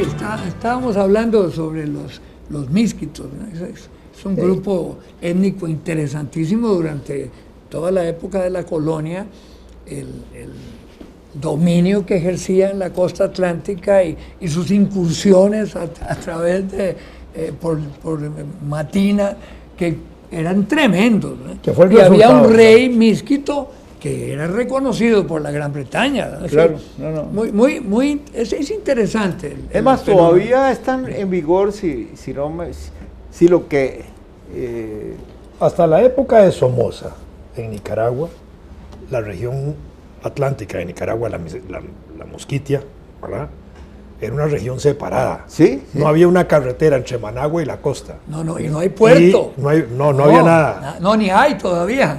estábamos hablando sobre los misquitos, ¿no? Es un grupo étnico interesantísimo durante toda la época de la colonia, el dominio que ejercía en la costa atlántica y sus incursiones a través de, por Matina, que eran tremendos, ¿no? Que fue el y había resultado, un rey misquito que era reconocido por la Gran Bretaña, ¿no? Claro, Es interesante. Es más, todavía están en vigor si lo que... Hasta la época de Somoza, en Nicaragua, la región atlántica de Nicaragua, la Mosquitia, ¿verdad?, era una región separada. ¿Sí? No había una carretera entre Managua y la costa. Y no hay puerto. No había nada. No, ni hay todavía.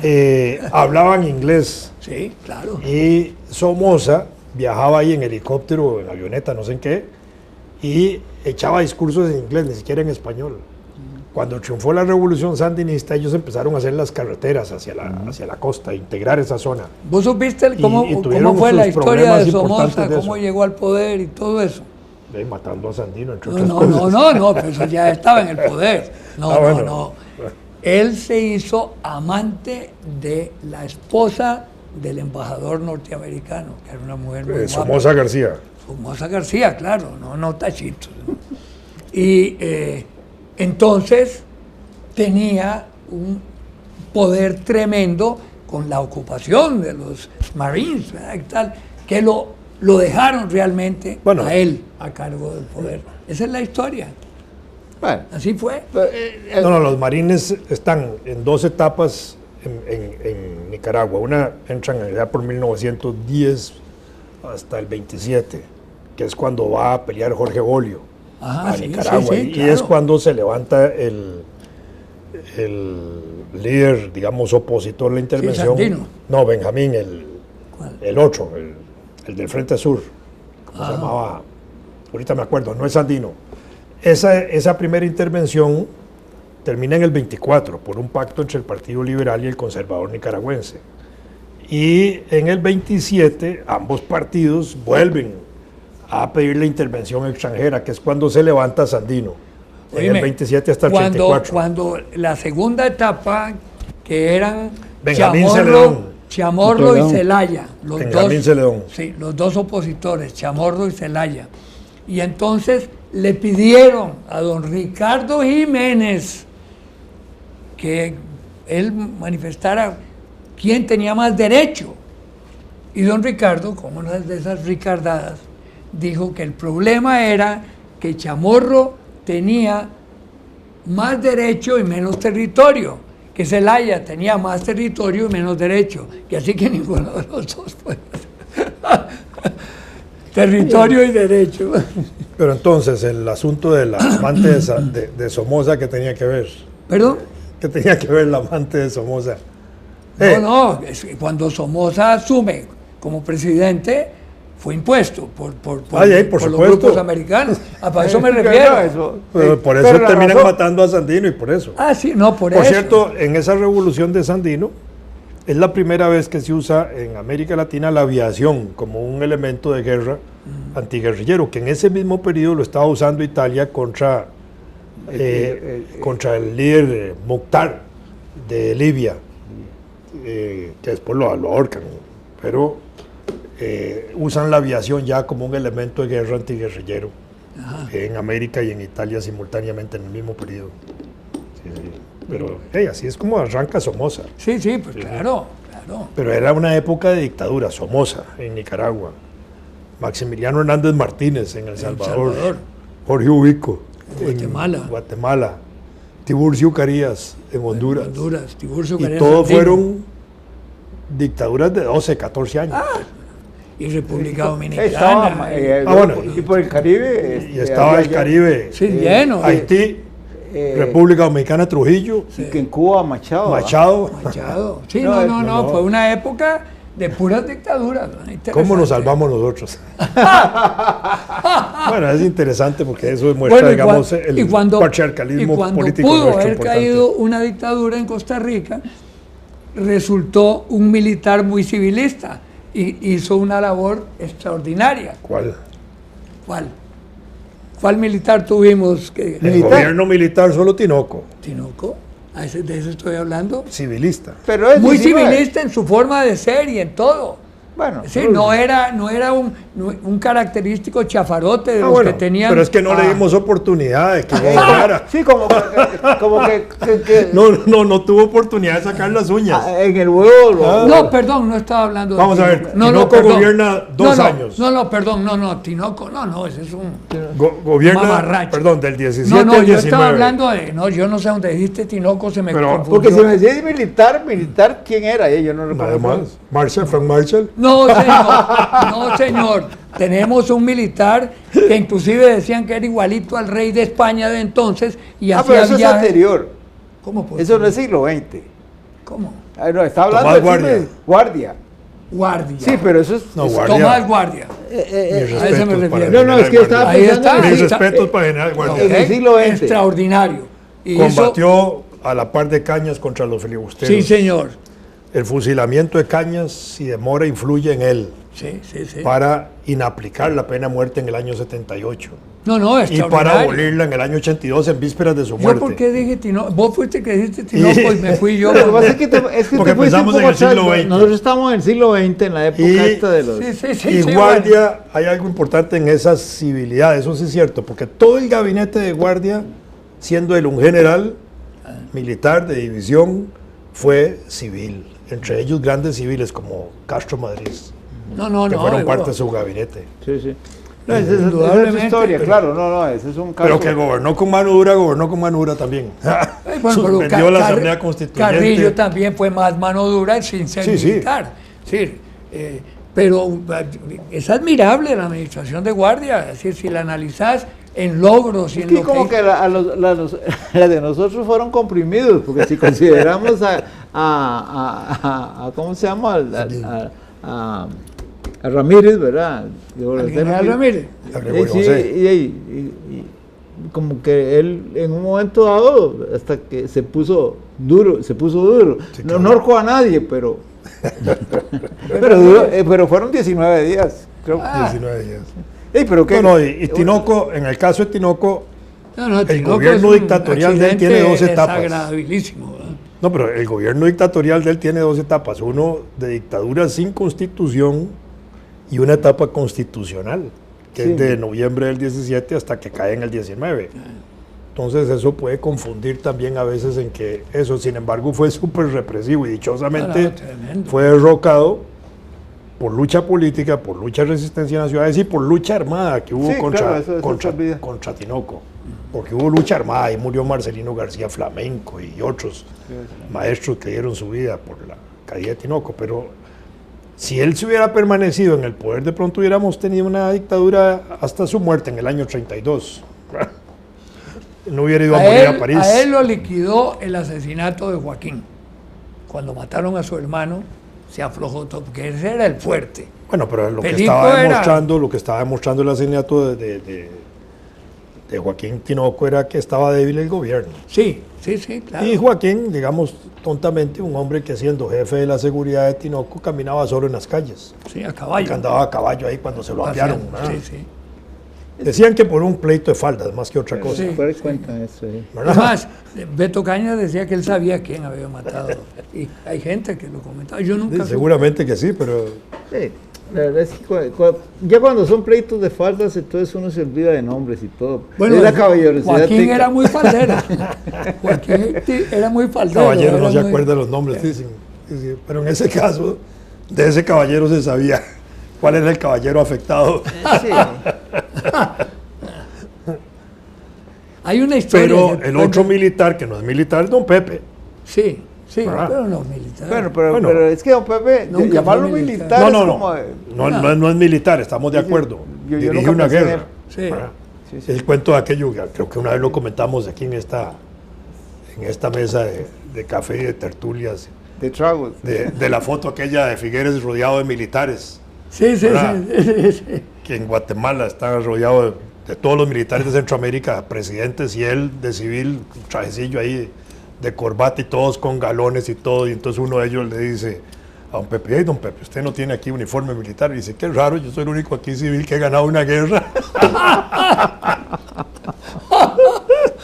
Hablaban inglés. Sí, claro. Y Somoza viajaba ahí en helicóptero, en avioneta, no sé en qué, y echaba discursos en inglés, ni siquiera en español. Cuando triunfó la revolución sandinista, ellos empezaron a hacer las carreteras hacia la costa, integrar esa zona. ¿Vos supiste cómo fue la historia de Somoza, cómo llegó al poder y todo eso? Matando a Sandino, entre otras cosas. No, pero eso ya estaba en el poder. No. Él se hizo amante de la esposa del embajador norteamericano, que era una mujer muy guapa. Somoza García. Somoza García, claro, no tachitos, ¿no? Y entonces tenía un poder tremendo con la ocupación de los Marines, ¿verdad? Y tal, que lo dejaron realmente a él a cargo del poder. Esa es la historia. Bueno, así fue. Los marines están en dos etapas en Nicaragua. Una entran allá por 1910 hasta el 27, que es cuando va a pelear Jorge Bolio a Nicaragua. Sí, y claro. es cuando se levanta el líder, digamos, opositor a la intervención. Sandino. No, Benjamín, el otro, el del Frente Sur. ¿Cómo se llamaba? Ahorita me acuerdo, no es Sandino. Esa primera intervención termina en el 24 por un pacto entre el Partido Liberal y el Conservador Nicaragüense. Y en el 27 ambos partidos vuelven a pedir la intervención extranjera, que es cuando se levanta Sandino. En el 27 hasta el 84. Cuando la segunda etapa, que eran Benjamín Chamorro y Zelaya, los dos opositores, Chamorro y Zelaya. Y entonces le pidieron a don Ricardo Jiménez que él manifestara quién tenía más derecho. Y don Ricardo, como una de esas ricardadas, dijo que el problema era que Chamorro tenía más derecho y menos territorio, que Zelaya tenía más territorio y menos derecho, que así que ninguno de los dos puede territorio y derecho. Pero entonces, el asunto del amante de Somoza, ¿qué tenía que ver? ¿Perdón? ¿Qué tenía que ver el amante de Somoza? Es que cuando Somoza asume como presidente, fue impuesto por los grupos americanos. Para eso me refiero. Por eso terminan matando a Sandino y por eso. Por eso. Por cierto, en esa revolución de Sandino, es la primera vez que se usa en América Latina la aviación como un elemento de guerra antiguerrillero, que en ese mismo periodo lo estaba usando Italia contra el líder Mukhtar de Libia, que después lo ahorcan, pero usan la aviación ya como un elemento de guerra antiguerrillero en América y en Italia simultáneamente en el mismo periodo. Pero así es como arranca Somoza. Sí, pues claro. Pero era una época de dictadura. Somoza en Nicaragua, Maximiliano Hernández Martínez en El Salvador. Jorge Ubico en Guatemala, Tiburcio Carías en Honduras. Y todos fueron dictaduras de 12, 14 años. Y República Dominicana. Y por el Caribe. Y estaba el Caribe. Sí, lleno. Haití. República Dominicana, Trujillo. Y que en Cuba, Machado. Sí, no, fue una época de puras dictaduras. ¿Cómo nos salvamos nosotros? Bueno, es interesante porque eso demuestra, digamos, el patriarcalismo político. Y cuando pudo haber caído una dictadura en Costa Rica, resultó un militar muy civilista y hizo una labor extraordinaria. ¿Cuál? ¿Cuál militar tuvimos? El gobierno militar solo Tinoco. ¿Tinoco? ¿De eso estoy hablando? Civilista. Pero es muy civilista en su forma de ser y en todo. Bueno, sí, no era un característico chafarote de los que tenían. Pero es que no le dimos oportunidad de que gobernara. Sí, como que no tuvo oportunidad de sacar las uñas. En el huevo. No, perdón, no estaba hablando de. Vamos a ver, Tinoco gobierna 2 años. Perdón, Tinoco, ese es un. Gobierna, mamarracho. Perdón, del 17 al 19. Yo estaba hablando de. No, yo no sé dónde dijiste Tinoco, se me confundió. Porque si me decís militar, ¿quién era? Yo no recuerdo. Además, Marshall, Frank Marshall. No, señor. Tenemos un militar que inclusive decían que era igualito al rey de España de entonces y hacía pero eso es anterior. ¿Cómo? Eso no es siglo XX. ¿Cómo? No, está hablando de Guardia. Sí, pero eso es... Tomás Guardia. A eso me refiero. No, es que estaba pensando... Mis respetos para General Guardia. En el siglo XX. Extraordinario. Y combatió a la par de Cañas contra los filibusteros. Sí, señor. El fusilamiento de Cañas, si demora, influye en él. Sí. Para inaplicar la pena de muerte en el año 78. No, y para abolirla en el año 82 en vísperas de su muerte. ¿Yo por qué dije Tinoco? Vos fuiste que dijiste Tinoco y me fui yo. Lo que pasa es que porque pensamos en el siglo XX. Nosotros estamos en el siglo XX, en la época esta de los... Y Guardia, hay algo importante en esa civilidad, eso sí es cierto, porque todo el gabinete de Guardia, siendo él un general militar de división, fue civil. Entre ellos grandes civiles como Castro Madrid. Que fueron parte de su gabinete. Sí. No, esa es su historia, claro. Ese es un caso. Pero que gobernó con mano dura también. Suspendió la Asamblea Constituyente. Carrillo también fue más mano dura sin ser militar. Sí, pero es admirable la administración de Guardia. Es decir, si la analizás en logros y en lo como que las de nosotros fueron comprimidos, porque si consideramos a ¿cómo se llama? A Ramírez, ¿verdad? General Ramírez. Y como que él en un momento dado, hasta que se puso duro. Sí, claro. No ahorcó a nadie, pero fueron 19 días, creo. 19 días. Pero ¿qué? Y Tinoco, en el caso de Tinoco, el gobierno dictatorial de él tiene 2 etapas. No, pero el gobierno dictatorial de él tiene 2 etapas. Uno de dictadura sin constitución y una etapa constitucional, que es de noviembre del 17 hasta que cae en el 19. Entonces eso puede confundir también a veces en que eso, sin embargo, fue súper represivo y dichosamente fue derrocado por lucha política, por lucha de resistencia en las ciudades y por lucha armada que hubo contra Tinoco. Porque hubo lucha armada y murió Marcelino García Flamenco y otros maestros que dieron su vida por la caída de Tinoco. Pero si él se hubiera permanecido en el poder, de pronto hubiéramos tenido una dictadura hasta su muerte en el año 32. No hubiera ido a morir a París. A él lo liquidó el asesinato de Joaquín. Cuando mataron a su hermano, se aflojó todo, porque ese era el fuerte. Bueno, pero lo que estaba demostrando el asesinato de Joaquín Tinoco era que estaba débil el gobierno. Sí, claro. Y Joaquín, digamos, tontamente, un hombre que siendo jefe de la seguridad de Tinoco caminaba solo en las calles. Sí, a caballo. Que andaba a caballo ahí cuando se lo apiaron. Sí. Decían que por un pleito de faldas, más que otra cosa. Sí, cuenta eso. Además, Beto Cañas decía que él sabía quién había matado. Y hay gente que lo comentaba. Yo nunca. Seguramente que sí, pero. Sí, la verdad es que ya cuando son pleitos de faldas, entonces uno se olvida de nombres y todo. Bueno, la caballerosidad Joaquín era muy faldero. Joaquín era muy faldero. Caballero no se acuerda de los nombres, dicen. Pero en ese caso, de ese caballero se sabía cuál era el caballero afectado. Sí. Hay una historia. Pero el otro militar, que no es militar, es don Pepe. Sí, pero no es militar. Pero es que don Pepe, llamarlo militar no es militar, estamos de acuerdo. Dirige una guerra. El cuento de aquello, creo que una vez lo comentamos aquí en esta mesa de café y de tertulias. De tragos. De la foto aquella de Figueres rodeado de militares. Sí. Que en Guatemala está rodeado de todos los militares de Centroamérica, presidentes, y él de civil, un trajecillo ahí de corbata y todos con galones y todo, y entonces uno de ellos le dice a don Pepe: hey, don Pepe, usted no tiene aquí uniforme militar. Y dice: qué raro, yo soy el único aquí civil que ha ganado una guerra.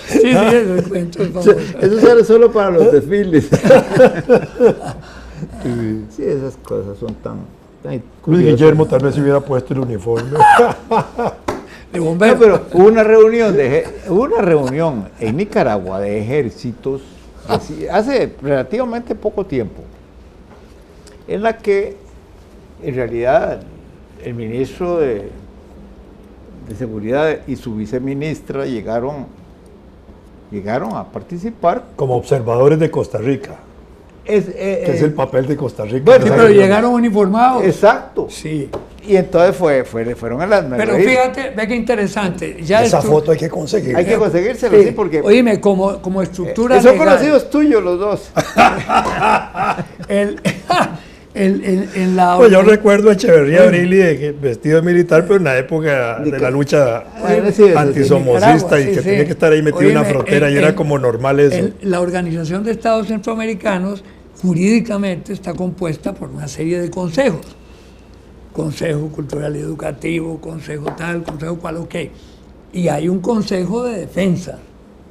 Sí, ese cuento es famoso. Eso sale solo para los desfiles. Sí, esas cosas son tan Luis curiosas. Guillermo tal vez se hubiera puesto el uniforme. De bombero. No, pero hubo una reunión en Nicaragua de ejércitos hace relativamente poco tiempo, en la que en realidad el ministro de Seguridad y su viceministra llegaron a participar Como observadores de Costa Rica, que es el papel de Costa Rica. Bueno, Sí, pero llegaron uniformados. Exacto. Sí. Y entonces fueron a las Pero fíjate, ve qué interesante. Ya Esa foto hay que conseguir. hay que conseguírsela, sí, porque Oíme, como estructura son legal, conocidos tuyos los dos. en la Pues yo recuerdo a Echeverría Brilli vestido de militar, pero en la época de la lucha antisomocista y que tenía que estar ahí metido en una frontera y era como normal eso. La Organización de Estados Centroamericanos jurídicamente está compuesta por una serie de consejos. Consejo Cultural y Educativo, Consejo tal, Consejo cual, ok. Y hay un Consejo de Defensa,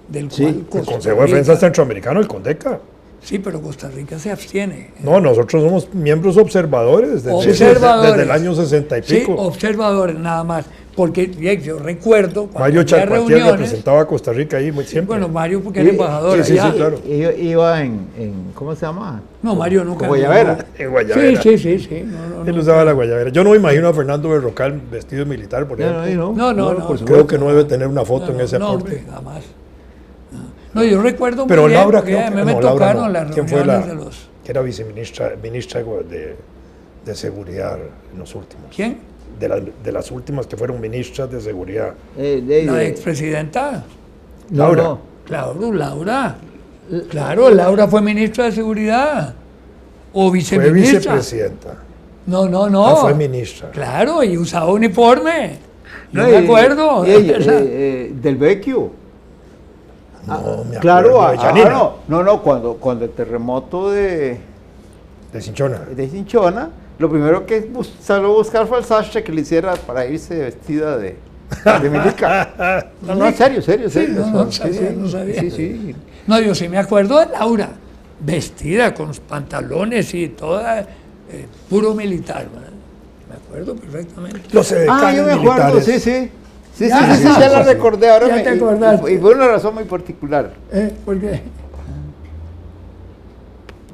del cual El Costa Consejo de Rica- Defensa Centroamericano, el CONDECA. Sí, pero Costa Rica se abstiene. No, nosotros somos miembros observadores desde el año 60 y Sí, pico. observadores nada más. Porque yo recuerdo cuando Mario había Chalcuatier reuniones. representaba a Costa Rica ahí muy siempre. Bueno, Mario porque era embajador sí, allá. sí, claro. Iba en ¿cómo se llama? No, Mario nunca. Guayabera. En Guayabera. Sí. No, Él usaba la guayabera. Yo no me imagino a Fernando Berrocal vestido de militar, por ejemplo. No. por Creo que no debe tener una foto en ese no, aporte. hombre, jamás. No, yo recuerdo Pero muy bien, Laura, porque creo a que mí me no, Laura tocaron no. las ¿Quién fue reuniones de los... que era viceministra de seguridad en los últimos? ¿Quién? De las últimas que fueron ministras de seguridad. La expresidenta. Laura. No. Claro, Laura. Claro, Laura fue ministra de seguridad. O Fue viceministra. vicepresidenta. No. Fue ministra. Claro, y usaba uniforme. Yo No, me acuerdo. Del Vecchio. No, me Claro, acuerdo de Yanina, cuando el terremoto de de Cinchona. Cinchona, lo primero que salió a buscar fue al sastre que le hiciera para irse vestida de militar. No, en serio. no sabía. Sí. No, yo sí me acuerdo de Laura, vestida con los pantalones y toda, puro militar. ¿verdad? Me acuerdo perfectamente. Los edecanes Yo me acuerdo, militares. sí, Ya, ya la recordé ahora. Ya te acordaste. Y fue una razón muy particular. ¿Por qué?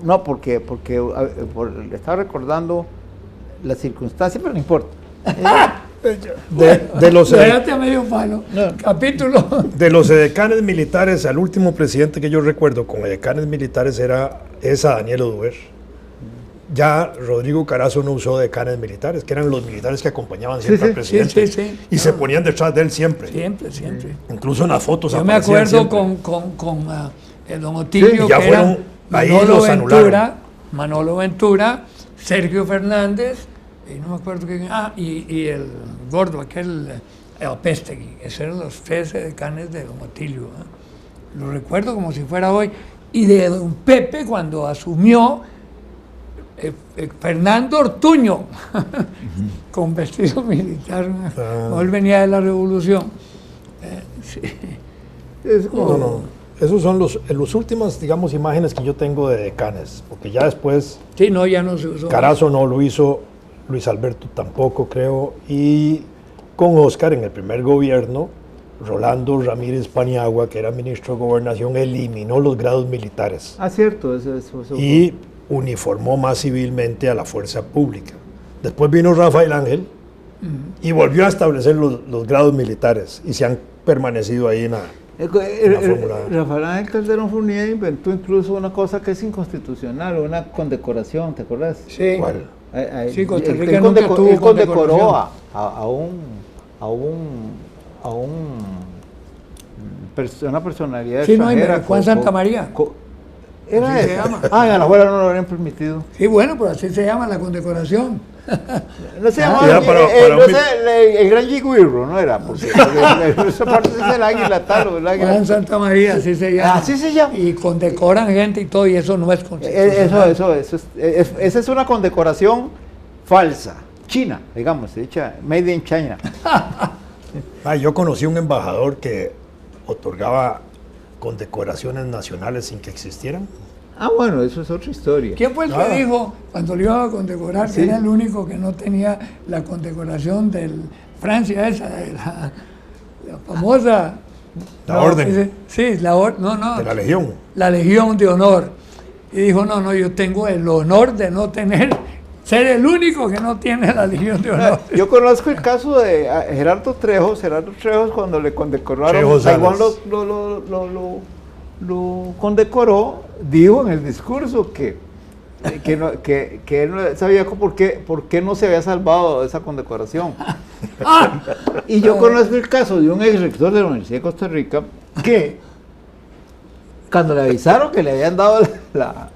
No, porque le estaba recordando la circunstancia, pero no importa. De los Espérate a medio palo. Capítulo. De los edecanes militares, al último presidente que yo recuerdo con edecanes militares era Daniel Oduber. Ya Rodrigo Carazo no usó decanes militares, que eran los militares que acompañaban siempre al presidente. Sí. Y se ponían detrás de él siempre. Siempre. Incluso en las fotos Yo me aparecían acuerdo siempre. con el don Otilio, ya que fueron, era ahí Manolo los anularon. Manolo Ventura, Sergio Fernández, y no me acuerdo quién, y el gordo, aquel Pestegui. Esos eran los 13 decanes de don Otilio. Lo recuerdo como si fuera hoy. Y de don Pepe, cuando asumió, Fernando Ortuño, con vestido militar, él venía de la revolución. No. Esos son los últimas, digamos, imágenes que yo tengo de decanes, porque ya después Sí, no, ya no se usó. Carazo no lo hizo, Luis Alberto tampoco creo, y con Óscar en el primer gobierno, Rolando Ramírez Paniagua, que era ministro de Gobernación, eliminó los grados militares Cierto, eso. y uniformó más civilmente a la fuerza pública. Después vino Rafael Ángel y volvió a establecer los grados militares y se han permanecido ahí en la fórmula. Rafael Ángel Calderón Fournier inventó incluso una cosa que es inconstitucional, una condecoración, ¿te acuerdas? Sí. ¿Cuál? Sí, Costa Rica Él nunca tuvo condecoró condecoración. una personalidad Sí, no, extranjera. Juan Santamaría. Era Así se esa. llama. A la abuela no lo habrían permitido. Sí, bueno, pero así se llama la condecoración. No se llamaba Era para no sé, el gran Yiguirro, no era, porque esa parte es el águila tal o el águila. Juan Santa María, así se llama. Así se llama. Y condecoran gente y todo, y eso no es constitucional. Esa es una condecoración falsa, china, digamos, hecha made in China. Yo conocí un embajador que otorgaba condecoraciones nacionales sin que existieran? Ah, bueno, eso es otra historia. ¿Quién fue el que dijo, cuando le iban a condecorar, que era el único que no tenía la condecoración de Francia esa, de la famosa... La orden. Sí, la orden, no. De la Legión. La Legión de Honor. Y dijo, no, yo tengo el honor de no ser el único que no tiene la Legión de Honor. Yo conozco el caso de Gerardo Trejos. Gerardo Trejos, cuando le condecoraron, Taiwán lo condecoró, dijo en el discurso que él no sabía por qué no se había salvado de esa condecoración. Y yo conozco el caso de un ex rector de la Universidad de Costa Rica que cuando le avisaron que le habían dado la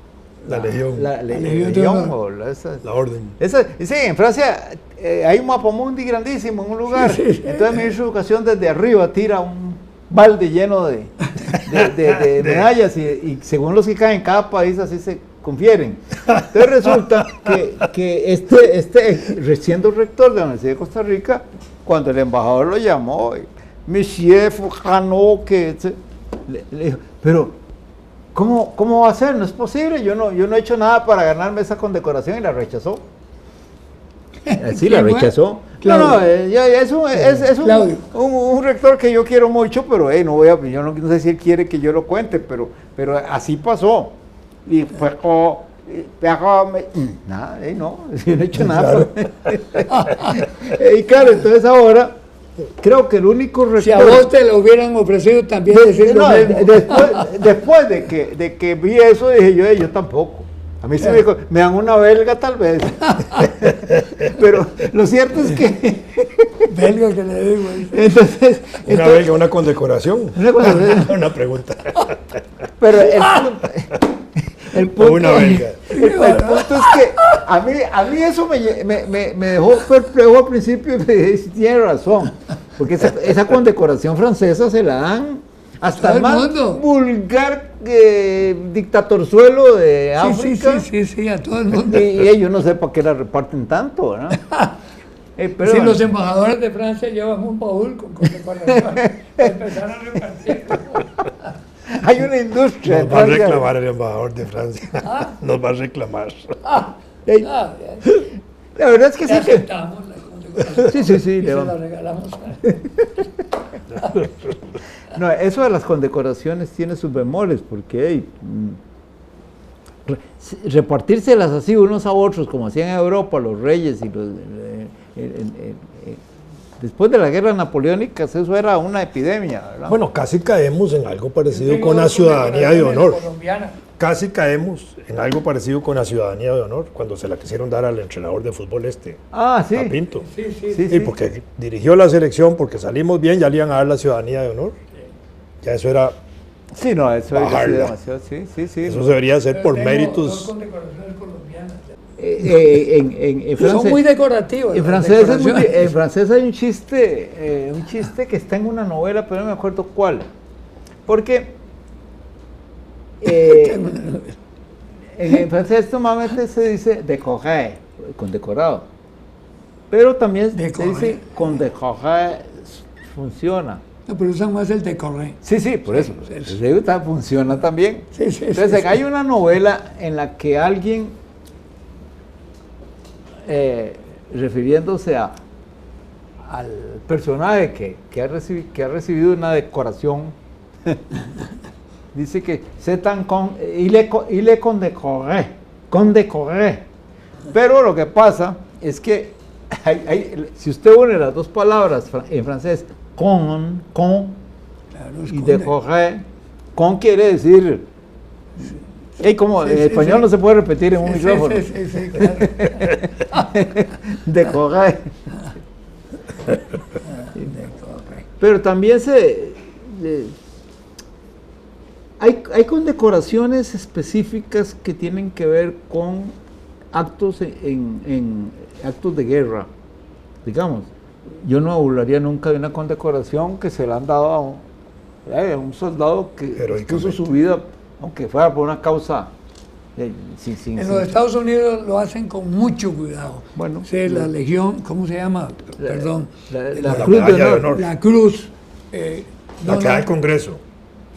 Legión. La Legión o la orden. Sí, en Francia hay un mapamundi grandísimo en un lugar. Entonces el ministro de Educación desde arriba tira un balde lleno de medallas y según los que caen en cada país así se confieren. Entonces resulta que este siendo rector de la Universidad de Costa Rica, cuando el embajador lo llamó, Monsieur Fujano, le dijo, pero ¿cómo va a ser? No es posible, yo no he hecho nada para ganarme esa condecoración, y la rechazó. Sí, la rechazó. No, es un rector que yo quiero mucho, pero yo no sé si él quiere que yo lo cuente, pero así pasó. Y fue como, nada, no, yo no he hecho nada. Y claro, entonces ahora, creo que el único rector... Si a vos te lo hubieran ofrecido también decir lo mismo. Después de que vi eso, dije yo tampoco. A mí se me dijo, me dan una belga tal vez. Pero lo cierto es que... Belga que le digo. Entonces, belga, una condecoración. Una pregunta. Pero el punto una belga. El punto es que a mí eso me dejó perplejo al principio y me dije, sí, tiene razón. Porque esa condecoración francesa se la dan hasta el más vulgar dictatorzuelo de África. Sí, a todo el mundo. Y yo no sé para qué la reparten tanto, ¿verdad? Pero sí, los embajadores de Francia llevan un baúl con condecoraciones. Empezaron a repartir. Hay una industria. Nos va a reclamar el embajador de Francia. Nos va a reclamar. La verdad es que sí. Aceptamos la condecoración. Sí. Se la regalamos. No, eso de las condecoraciones tiene sus bemoles, porque repartírselas así unos a otros, como hacían en Europa los reyes y los... después de la guerra napoleónica, eso era una epidemia, ¿verdad? Bueno, casi caemos en algo parecido con la ciudadanía de honor. Casi caemos en algo parecido con la ciudadanía de honor, cuando se la quisieron dar al entrenador de fútbol a Pinto. Sí, porque dirigió la selección, porque salimos bien, ya le iban a dar la ciudadanía de honor. Ya eso era... Sí, no, eso era demasiado, sí. Eso debería ser por méritos... Dos condecoraciones colombianas. En Francia, son muy decorativos. En francés hay un chiste que está en una novela, pero no me acuerdo cuál. Porque en francés normalmente se dice décoré, condecorado. Pero también se dice condecoré, funciona. No, pero usan más el decoré. Sí, por eso. Funciona también. Entonces, hay una novela en la que alguien, refiriéndose al personaje que ha recibido una decoración, dice que il est condecoré. Pero lo que pasa es que si usted une las dos palabras en francés, con y decoré, con quiere decir, como en español no se puede repetir en un micrófono. Sí, claro. Decoré. Pero también hay condecoraciones específicas que tienen que ver con actos en actos de guerra. Digamos, yo no hablaría nunca de una condecoración que se le han dado a un soldado que puso su vida, aunque fuera por una causa. En los Estados Unidos lo hacen con mucho cuidado. Bueno, sí, la Legión, ¿cómo se llama? Perdón. La Cruz de Honor. La Cruz. La que da el Congreso.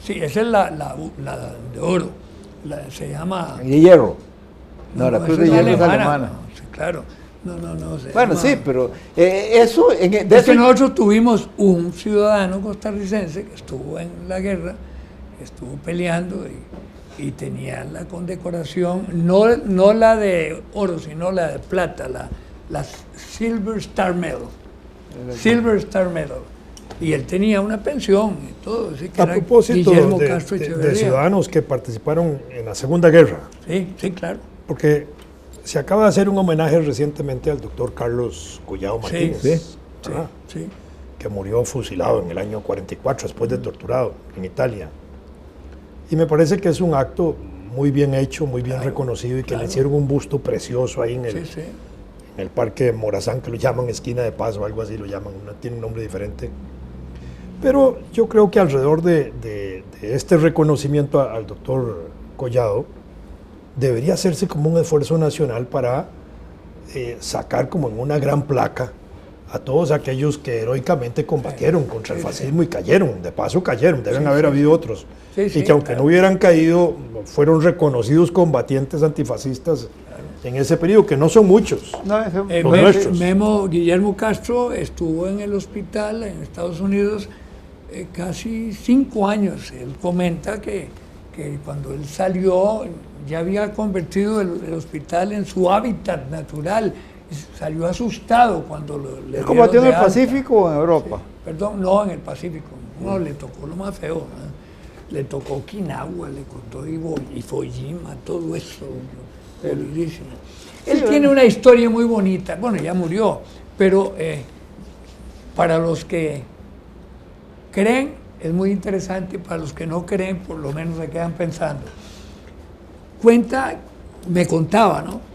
Sí, esa es la de oro. Se llama... De hierro. No, la cruz de es hierro es alemana. No, sí, claro. No. Bueno, llama, sí, pero eso... Es que nosotros tuvimos un ciudadano costarricense que estuvo en la guerra, estuvo peleando y tenía la condecoración, no la de oro, sino la de plata, la Silver Star Medal. Silver Star Medal. Y él tenía una pensión y todo. Así que a propósito de ciudadanos que participaron en la Segunda Guerra. Sí, claro. Porque se acaba de hacer un homenaje recientemente al doctor Carlos Collado Martínez, sí. que murió fusilado en el año 44, después de torturado en Italia. Y me parece que es un acto muy bien hecho, muy bien reconocido, y que le hicieron un busto precioso ahí en el Parque Morazán, que lo llaman Esquina de Paz o algo así, lo llaman, tiene un nombre diferente. Pero yo creo que alrededor de este reconocimiento al doctor Collado debería hacerse como un esfuerzo nacional para sacar como en una gran placa a todos aquellos que heroicamente combatieron contra el fascismo y cayeron, de paso cayeron, deben haber habido otros, y que aunque no hubieran caído, fueron reconocidos combatientes antifascistas en ese periodo, que no son muchos. Guillermo Castro estuvo en el hospital en Estados Unidos casi 5 años. Él comenta que cuando él salió ya había convertido el hospital en su hábitat natural. Salió asustado cuando le combatió en el Pacífico o en Europa. Sí, perdón, no, en el Pacífico. No, le tocó lo más feo. Le tocó Okinawa, le tocó Iwo Jima, todo eso. Jodidísimo. Él tiene una historia muy bonita. Bueno, ya murió, pero para los que creen es muy interesante, para los que no creen por lo menos se quedan pensando. Me contaba, ¿no?,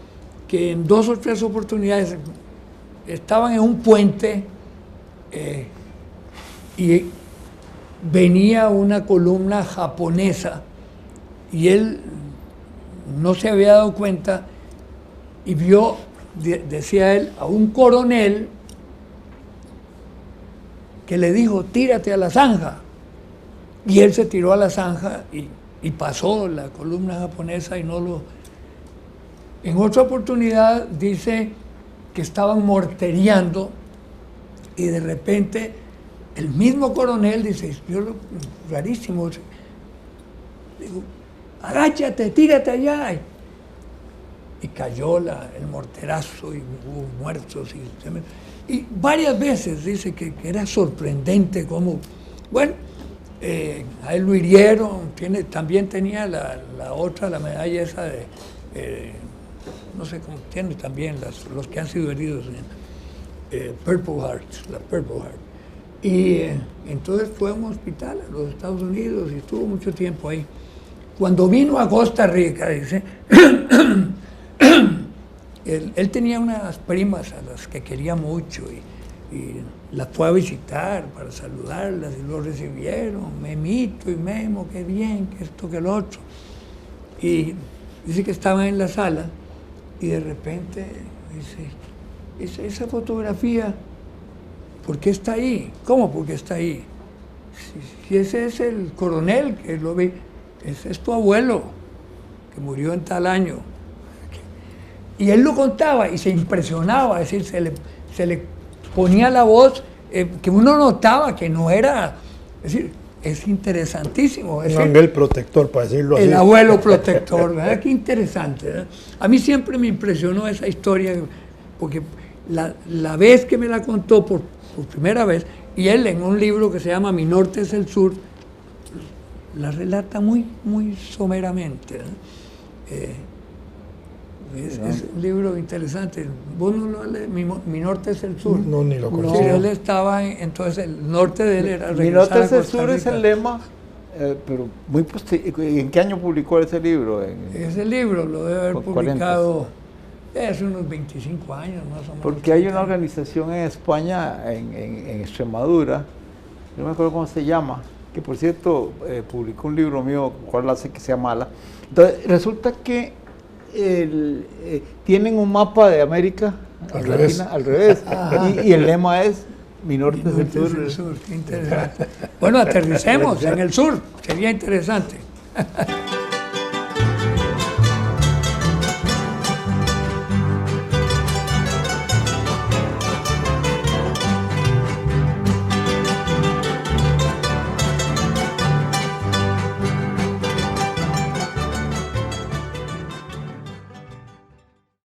que en 2 o 3 oportunidades estaban en un puente y venía una columna japonesa y él no se había dado cuenta y vio, decía él, a un coronel que le dijo: tírate a la zanja. Y él se tiró a la zanja y pasó la columna japonesa y no lo... En otra oportunidad dice que estaban morteriando y de repente el mismo coronel dice, rarísimo, digo, agáchate, tírate allá. Y cayó el morterazo y hubo muertos. Y varias veces dice que era sorprendente cómo, bueno, a él lo hirieron, también tenía la medalla esa de... no sé cómo tiene también los que han sido heridos en Purple Heart, la Purple Heart. Y entonces fue a un hospital a los Estados Unidos y estuvo mucho tiempo ahí. Cuando vino a Costa Rica, dice, él tenía unas primas a las que quería mucho y las fue a visitar para saludarlas y lo recibieron, Memito y Memo, qué bien, que esto, que lo otro. Y dice que estaban en la sala y de repente dice, esa fotografía, ¿por qué está ahí? ¿Cómo por qué está ahí? Si ese es el coronel que lo vi, ese es tu abuelo, que murió en tal año. Y él lo contaba y se impresionaba, es decir, se le ponía la voz, que uno notaba que no era, es decir, es interesantísimo. Un ángel protector, para decirlo así. El abuelo protector, ¿verdad? Qué interesante, ¿verdad? A mí siempre me impresionó esa historia, porque la vez que me la contó por primera vez, y él en un libro que se llama Mi Norte es el Sur, la relata muy, muy someramente, ¿verdad? Es un libro interesante. ¿Vos no lo lees? Mi Norte es el Sur. No, ni lo conozco. Sí, él estaba entonces el norte de él era Mi Norte es el Sur es el lema, pero muy ¿en qué año publicó ese libro? Ese libro lo debe haber publicado hace unos 25 años más o menos. Porque hay una organización en España, en Extremadura, no me acuerdo cómo se llama, que por cierto publicó un libro mío, cual hace que sea mala. Entonces resulta que tienen un mapa de América Latina al revés. Y el lema es Mi norte es el sur. Qué interesante. Bueno, aterricemos en el sur, sería interesante.